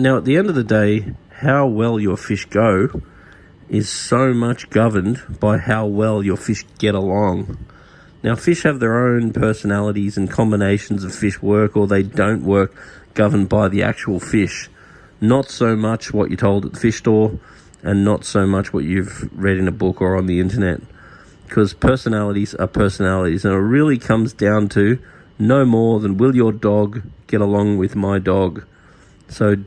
Now, at the end of the day, how well your fish go is so much governed by how well your fish get along. Now, fish have their own personalities, and combinations of fish work or they don't work, governed by the actual fish. Not so much what you're told at the fish store, and not so much what you've read in a book or on the internet. Because personalities are personalities, and it really comes down to no more than, will your dog get along with my dog? So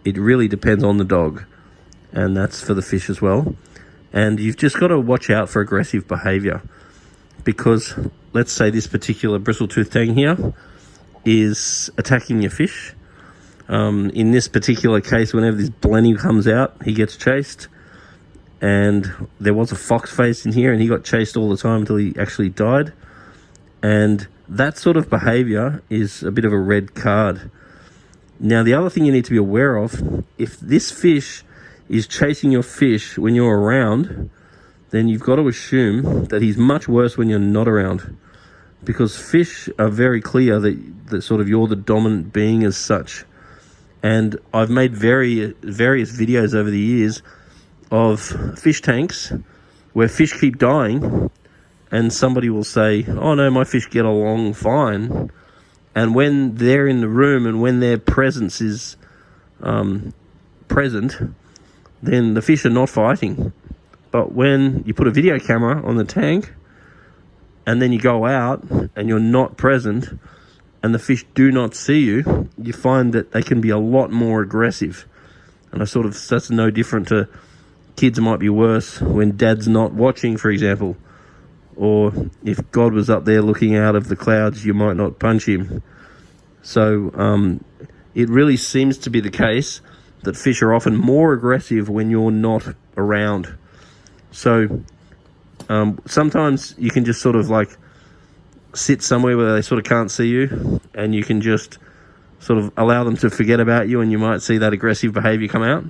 it really depends on the dog, and that's for the fish as well. And you've just got to watch out for aggressive behavior, because let's say this particular bristle-tooth tang here is attacking your fish. In this particular case, whenever this blenny comes out, he gets chased. And there was a fox face in here, and he got chased all the time until he actually died. And that sort of behavior is a bit of a red card. Now, the other thing you need to be aware of, if this fish is chasing your fish when you're around, then you've got to assume that he's much worse when you're not around. Because fish are very clear that sort of you're the dominant being as such. And I've made various videos over the years of fish tanks where fish keep dying, and somebody will say, oh no, my fish get along fine. And when they're in the room and when their presence is present, then the fish are not fighting. But when you put a video camera on the tank and then you go out and you're not present and the fish do not see you, you find that they can be a lot more aggressive. And that's no different to kids. Might be worse when dad's not watching, for example. Or if God was up there looking out of the clouds, you might not punch him. So it really seems to be the case that fish are often more aggressive when you're not around. So sometimes you can just sort of like sit somewhere where they sort of can't see you, and you can just sort of allow them to forget about you, and you might see that aggressive behavior come out.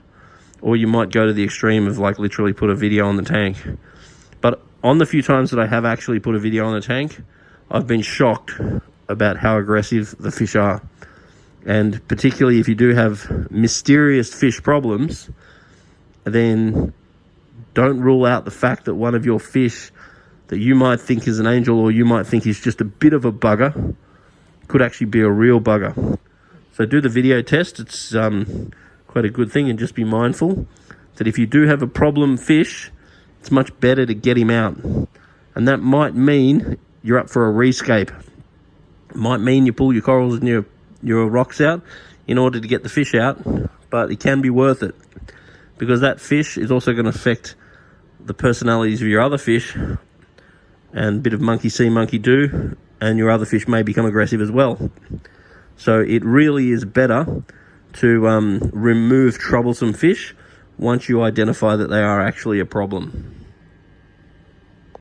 Or you might go to the extreme of like literally put a video on the tank. But on the few times that I have actually put a video on the tank, I've been shocked about how aggressive the fish are. And particularly if you do have mysterious fish problems, then don't rule out the fact that one of your fish that you might think is an angel, or you might think is just a bit of a bugger, could actually be a real bugger. So do the video test. It's quite a good thing, and just be mindful that if you do have a problem fish, it's much better to get him out. And that might mean you're up for a rescape. It might mean you pull your corals and your rocks out in order to get the fish out, but it can be worth it, because that fish is also going to affect the personalities of your other fish, and a bit of monkey see, monkey do, and your other fish may become aggressive as well. So it really is better to remove troublesome fish once you identify that they are actually a problem.